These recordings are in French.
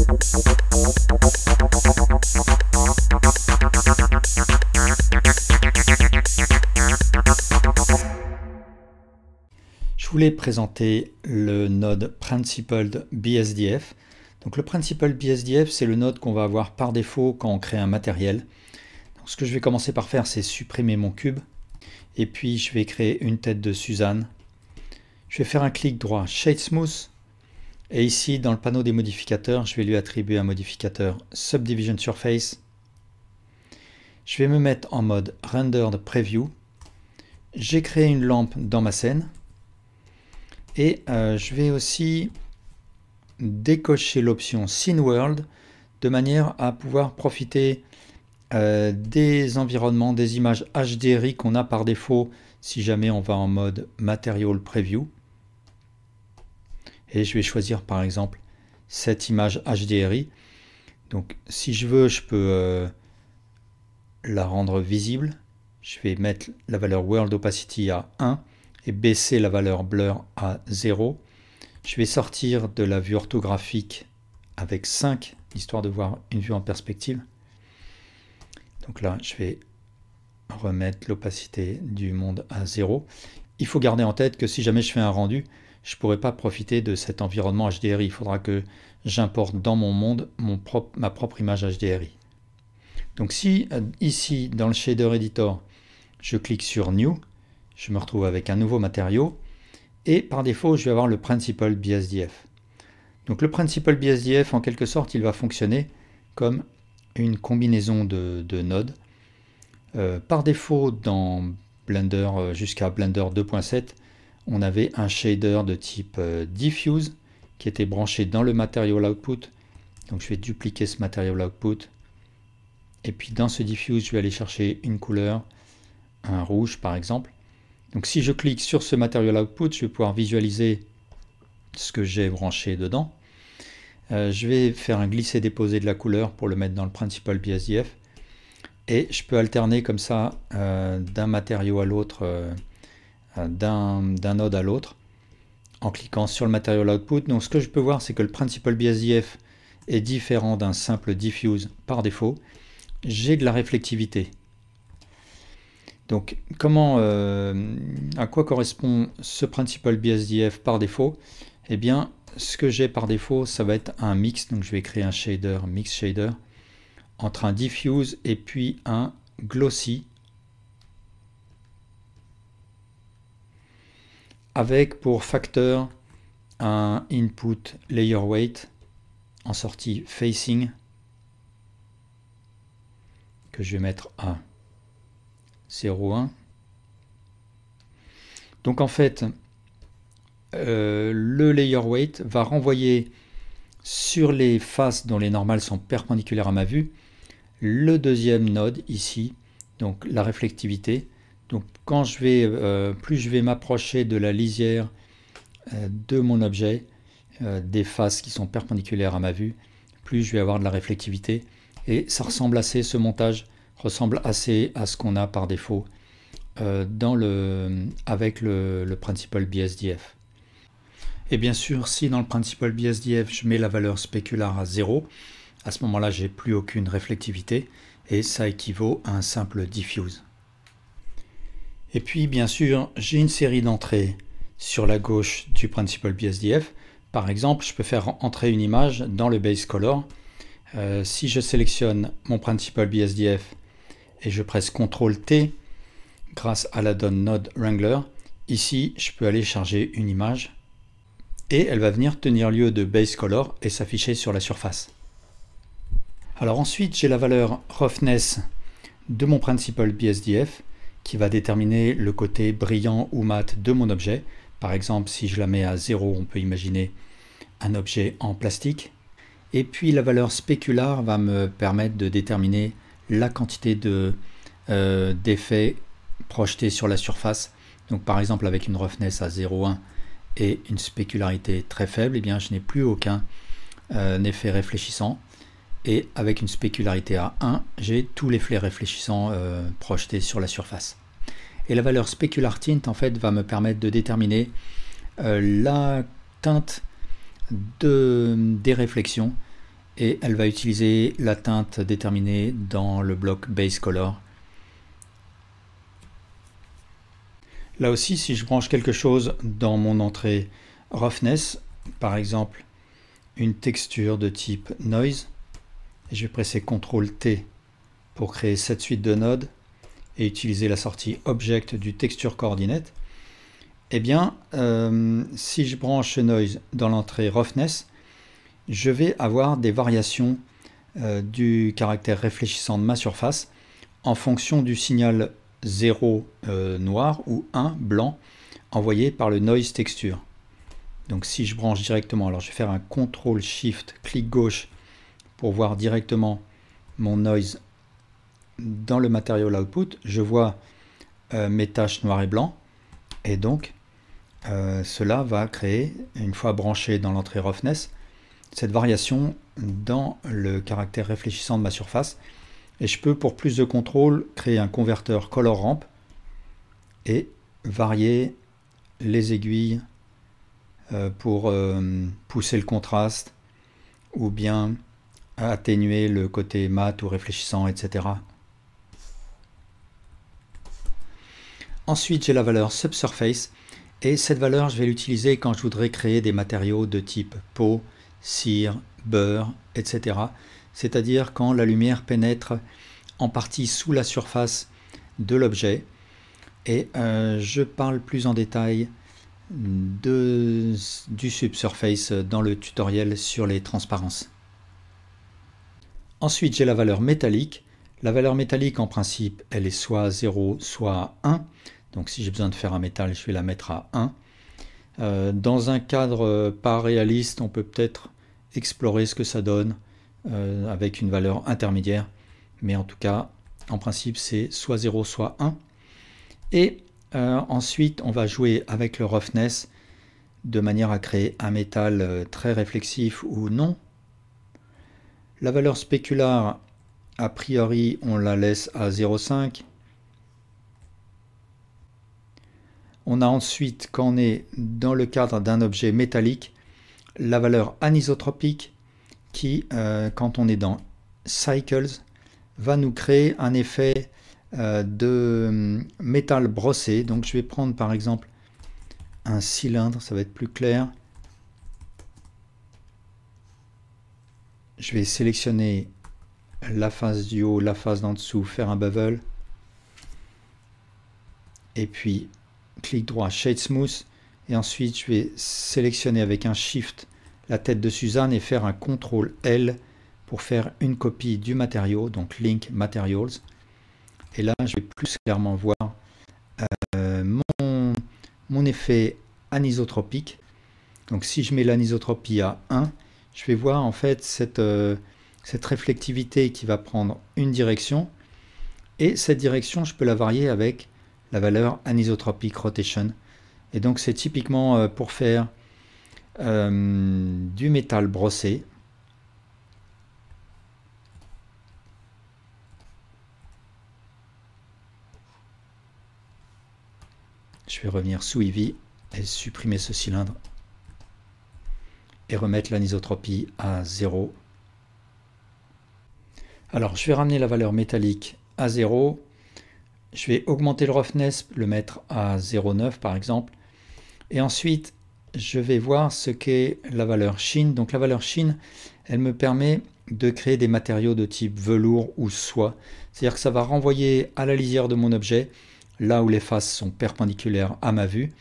Je voulais présenter le node Principled BSDF. Donc le Principled BSDF, c'est le node qu'on va avoir par défaut quand on crée un matériel. Donc ce que je vais commencer par faire, c'est supprimer mon cube. Et puis je vais créer une tête de Suzanne. Je vais faire un clic droit Shade Smooth. Et ici, dans le panneau des modificateurs, je vais lui attribuer un modificateur Subdivision Surface. Je vais me mettre en mode Rendered Preview. J'ai créé une lampe dans ma scène. Et je vais aussi décocher l'option Scene World de manière à pouvoir profiter des environnements, des images HDRI qu'on a par défaut si jamais on va en mode Material Preview. Et je vais choisir par exemple cette image HDRI. Donc si je veux, je peux la rendre visible. Je vais mettre la valeur World Opacity à 1 et baisser la valeur Blur à 0. Je vais sortir de la vue orthographique avec 5, histoire de voir une vue en perspective. Donc là, je vais remettre l'opacité du monde à 0. Il faut garder en tête que si jamais je fais un rendu, je ne pourrai pas profiter de cet environnement HDRI. Il faudra que j'importe dans mon monde ma propre image HDRI. Donc si ici, dans le Shader Editor, je clique sur New, je me retrouve avec un nouveau matériau. Et par défaut, je vais avoir le Principled BSDF. Donc le Principled BSDF, en quelque sorte, il va fonctionner comme une combinaison de nodes. Par défaut, dans Blender jusqu'à Blender 2.7, on avait un shader de type Diffuse qui était branché dans le Material Output. Donc je vais dupliquer ce Material Output. Et puis dans ce Diffuse, je vais aller chercher une couleur, un rouge par exemple. Donc si je clique sur ce Material Output, je vais pouvoir visualiser ce que j'ai branché dedans. Je vais faire un glisser-déposer de la couleur pour le mettre dans le Principled BSDF. Et je peux alterner comme ça d'un matériau à l'autre, d'un node à l'autre, en cliquant sur le Material Output. Donc ce que je peux voir, c'est que le Principled BSDF est différent d'un simple Diffuse par défaut. J'ai de la réflectivité. Donc, à quoi correspond ce Principled BSDF par défaut? Eh bien, ce que j'ai par défaut, ça va être un mix. Donc, je vais créer un shader, mix shader, entre un diffuse et puis un glossy, avec pour facteur un input layer weight en sortie facing, que je vais mettre à 0,1. Donc en fait, le layer weight va renvoyer sur les faces dont les normales sont perpendiculaires à ma vue le deuxième node ici, donc la réflectivité. Donc quand je vais, plus je vais m'approcher de la lisière de mon objet, des faces qui sont perpendiculaires à ma vue, plus je vais avoir de la réflectivité. Et ça ressemble assez, ce montage ressemble assez à ce qu'on a par défaut avec le Principled BSDF. Et bien sûr, si dans le Principled BSDF, je mets la valeur spécular à 0, à ce moment-là, j'ai plus aucune réflectivité et ça équivaut à un simple diffuse. Et puis, bien sûr, j'ai une série d'entrées sur la gauche du Principled BSDF. Par exemple, je peux faire entrer une image dans le Base Color. Si je sélectionne mon Principled BSDF et je presse CTRL-T grâce à l'add-on Node Wrangler, ici je peux aller charger une image et elle va venir tenir lieu de Base Color et s'afficher sur la surface. Alors ensuite j'ai la valeur Roughness de mon Principled BSDF qui va déterminer le côté brillant ou mat de mon objet. Par exemple, si je la mets à 0, on peut imaginer un objet en plastique. Et puis la valeur spécular va me permettre de déterminer la quantité d'effets projetés sur la surface. Donc par exemple avec une roughness à 0,1 et une spécularité très faible, eh bien je n'ai plus aucun effet réfléchissant. Et avec une spécularité à 1, j'ai tous les flets réfléchissants projetés sur la surface. Et la valeur specular tint en fait va me permettre de déterminer la teinte des réflexions et elle va utiliser la teinte déterminée dans le bloc Base Color. Là aussi, si je branche quelque chose dans mon entrée Roughness, par exemple une texture de type Noise, et je vais presser CTRL-T pour créer cette suite de nodes et utiliser la sortie Object du Texture Coordinate, eh bien, si je branche Noise dans l'entrée Roughness, je vais avoir des variations du caractère réfléchissant de ma surface en fonction du signal 0 noir ou 1 blanc envoyé par le Noise Texture. Donc si je branche directement, alors je vais faire un CTRL SHIFT, clic gauche pour voir directement mon Noise dans le Material Output, je vois mes taches noir et blanc, et donc cela va créer, une fois branché dans l'entrée Roughness, cette variation dans le caractère réfléchissant de ma surface. Et je peux, pour plus de contrôle, créer un converteur Color Ramp et varier les aiguilles pour pousser le contraste ou bien atténuer le côté mat ou réfléchissant, etc. Ensuite, j'ai la valeur Subsurface, et cette valeur, je vais l'utiliser quand je voudrais créer des matériaux de type peau, cire, beurre, etc. C'est-à-dire quand la lumière pénètre en partie sous la surface de l'objet. Et je parle plus en détail du Subsurface dans le tutoriel sur les transparences. Ensuite, j'ai la valeur métallique. La valeur métallique, en principe, elle est soit 0, soit 1. Donc si j'ai besoin de faire un métal, je vais la mettre à 1. Dans un cadre pas réaliste, on peut peut-être explorer ce que ça donne avec une valeur intermédiaire. Mais en tout cas, en principe, c'est soit 0, soit 1. Et ensuite, on va jouer avec le roughness de manière à créer un métal très réflexif ou non. La valeur spécular, a priori, on la laisse à 0,5. On a ensuite, quand on est dans le cadre d'un objet métallique, la valeur anisotropique qui, quand on est dans Cycles, va nous créer un effet de métal brossé. Donc je vais prendre par exemple un cylindre, ça va être plus clair. Je vais sélectionner la face du haut, la face d'en dessous, faire un bevel. Et puis clic droit, Shade Smooth, et ensuite je vais sélectionner avec un Shift la tête de Suzanne et faire un CTRL L pour faire une copie du matériau, donc Link Materials. Et là, je vais plus clairement voir mon effet anisotropique. Donc si je mets l'anisotropie à 1, je vais voir en fait cette réflectivité qui va prendre une direction, et cette direction, je peux la varier avec la valeur anisotropic rotation. Et donc c'est typiquement pour faire du métal brossé. Je vais revenir sous Eevee et supprimer ce cylindre et remettre l'anisotropie à 0. Alors je vais ramener la valeur métallique à 0. Je vais augmenter le roughness, le mettre à 0,9 par exemple. Et ensuite, je vais voir ce qu'est la valeur sheen. Donc la valeur sheen, elle me permet de créer des matériaux de type velours ou soie. C'est-à-dire que ça va renvoyer à la lisière de mon objet, là où les faces sont perpendiculaires à ma vue,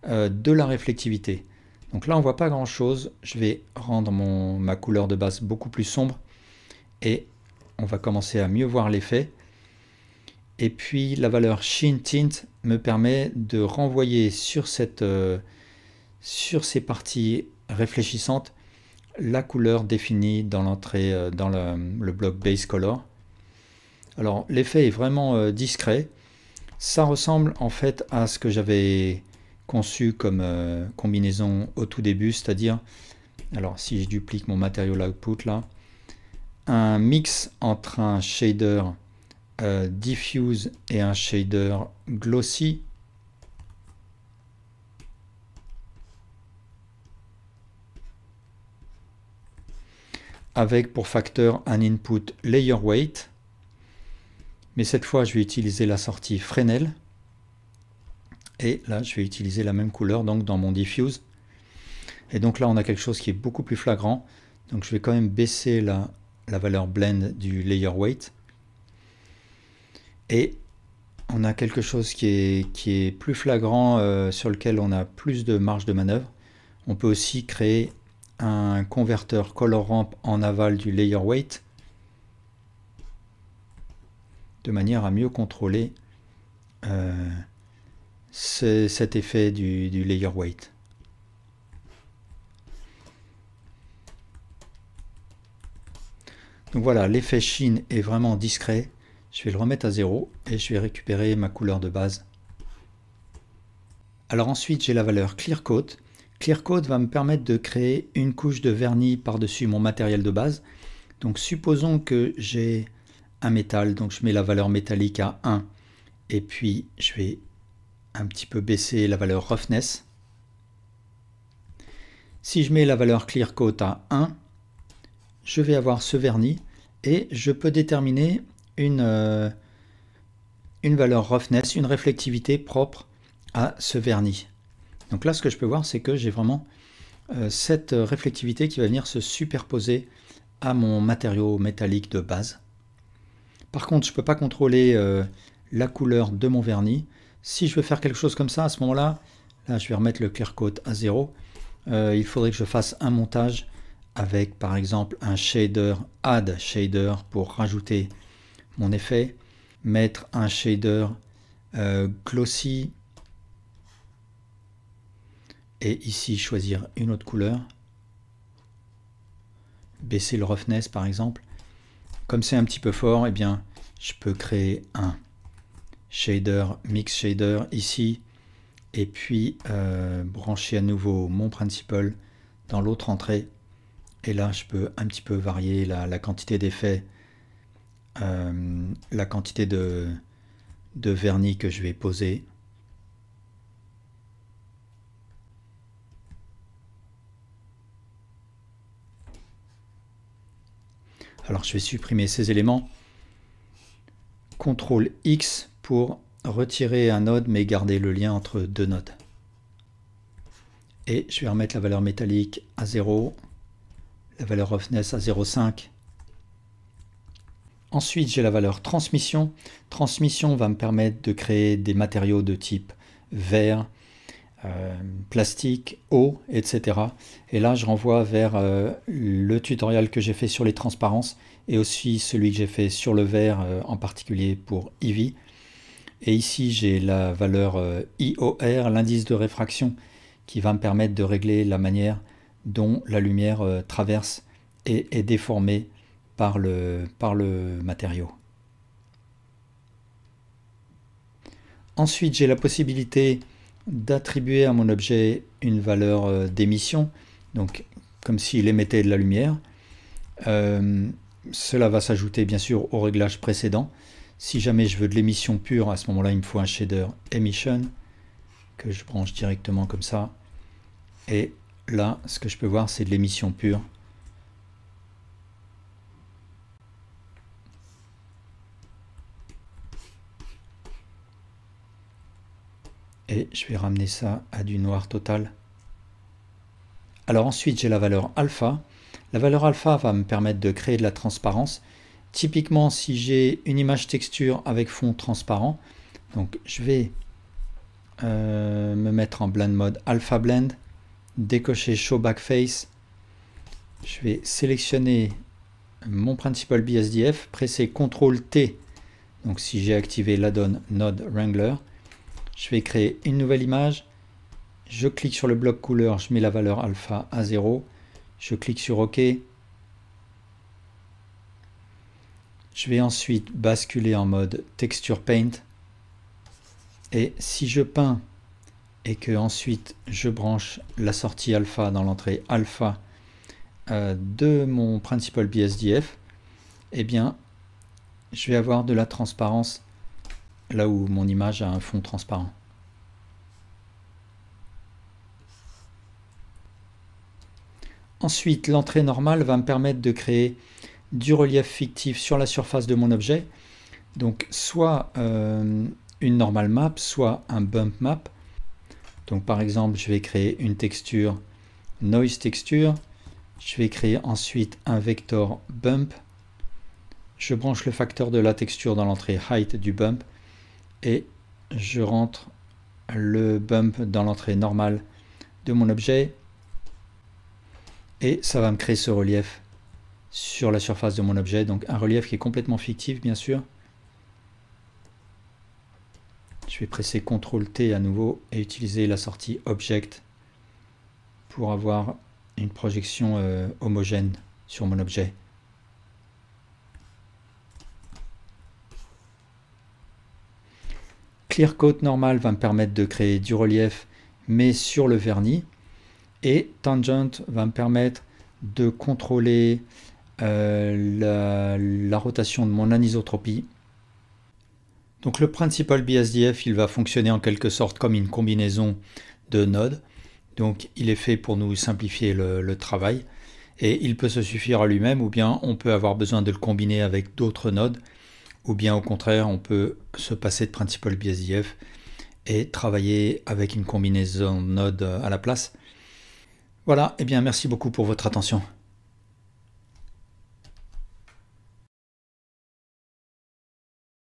de la réflectivité. Donc là, on ne voit pas grand-chose. Je vais rendre ma couleur de base beaucoup plus sombre et on va commencer à mieux voir l'effet. Et puis la valeur Sheen Tint me permet de renvoyer sur ces parties réfléchissantes la couleur définie dans l'entrée, dans le bloc Base Color. Alors l'effet est vraiment discret. Ça ressemble en fait à ce que j'avais conçu comme combinaison au tout début, c'est-à-dire, alors si je duplique mon Material Output là, un mix entre un shader diffuse et un shader glossy. avec pour facteur un input layer weight. Mais cette fois, je vais utiliser la sortie Fresnel. Et là, je vais utiliser la même couleur donc dans mon diffuse. Et donc là, on a quelque chose qui est beaucoup plus flagrant. Donc je vais quand même baisser la valeur blend du layer weight. Et on a quelque chose qui est plus flagrant, sur lequel on a plus de marge de manœuvre. On peut aussi créer un converteur color ramp en aval du layer weight, de manière à mieux contrôler cet effet du layer weight. Donc voilà, l'effet sheen est vraiment discret. Je vais le remettre à 0 et je vais récupérer ma couleur de base. Alors ensuite, j'ai la valeur Clear Coat. Clear Coat va me permettre de créer une couche de vernis par-dessus mon matériel de base. Donc supposons que j'ai un métal, donc je mets la valeur métallique à 1 et puis je vais un petit peu baisser la valeur Roughness. Si je mets la valeur Clear Coat à 1, je vais avoir ce vernis et je peux déterminer une valeur roughness, une réflectivité propre à ce vernis. Donc là, ce que je peux voir, c'est que j'ai vraiment cette réflectivité qui va venir se superposer à mon matériau métallique de base. Par contre, je ne peux pas contrôler la couleur de mon vernis. Si je veux faire quelque chose comme ça, à ce moment-là, là, je vais remettre le clear coat à 0. Il faudrait que je fasse un montage avec, par exemple, un shader, add shader pour rajouter mon effet, mettre un shader glossy et ici choisir une autre couleur, baisser le roughness par exemple. Comme c'est un petit peu fort, eh bien je peux créer un shader, mix shader ici et puis brancher à nouveau mon principal dans l'autre entrée et là je peux un petit peu varier la quantité d'effets, la quantité de vernis que je vais poser. Alors je vais supprimer ces éléments. CTRL X pour retirer un node mais garder le lien entre deux nodes. Et je vais remettre la valeur métallique à 0, la valeur roughness à 0,5. Ensuite j'ai la valeur transmission. Transmission va me permettre de créer des matériaux de type verre, plastique, eau, etc. Et là je renvoie vers le tutoriel que j'ai fait sur les transparences et aussi celui que j'ai fait sur le verre, en particulier pour Eevee. Et ici j'ai la valeur IOR, l'indice de réfraction, qui va me permettre de régler la manière dont la lumière traverse et est déformée par le matériau. Ensuite j'ai la possibilité d'attribuer à mon objet une valeur d'émission, donc comme s'il émettait de la lumière. Cela va s'ajouter bien sûr au réglage précédent. Si jamais je veux de l'émission pure, à ce moment-là il me faut un shader emission que je branche directement comme ça. Et là, ce que je peux voir, c'est de l'émission pure. Et je vais ramener ça à du noir total. Alors ensuite, j'ai la valeur alpha. La valeur alpha va me permettre de créer de la transparence. Typiquement, si j'ai une image texture avec fond transparent, donc je vais me mettre en blend mode alpha blend, décocher show backface. Je vais sélectionner mon principal BSDF, presser CTRL T. Donc si j'ai activé l'add-on Node Wrangler, je vais créer une nouvelle image. Je clique sur le bloc couleur, je mets la valeur alpha à 0. Je clique sur OK. Je vais ensuite basculer en mode Texture Paint. Et si je peins et que ensuite je branche la sortie alpha dans l'entrée alpha de mon principal BSDF, eh bien je vais avoir de la transparence là où mon image a un fond transparent. Ensuite, l'entrée normale va me permettre de créer du relief fictif sur la surface de mon objet. Donc soit une normal map, soit un bump map. Donc par exemple, je vais créer une texture noise texture. Je vais créer ensuite un vecteur bump. Je branche le facteur de la texture dans l'entrée height du bump et je rentre le bump dans l'entrée normale de mon objet et ça va me créer ce relief sur la surface de mon objet, donc un relief qui est complètement fictif bien sûr. Je vais presser CTRL T à nouveau et utiliser la sortie Object pour avoir une projection homogène sur mon objet. Clear Coat normal va me permettre de créer du relief mais sur le vernis et Tangent va me permettre de contrôler la rotation de mon anisotropie. Donc le Principal BSDF il va fonctionner en quelque sorte comme une combinaison de nodes. Donc il est fait pour nous simplifier le travail et il peut se suffire à lui-même ou bien on peut avoir besoin de le combiner avec d'autres nodes ou bien au contraire on peut se passer de Principal BSDF et travailler avec une combinaison de nodes à la place. Voilà, et bien merci beaucoup pour votre attention.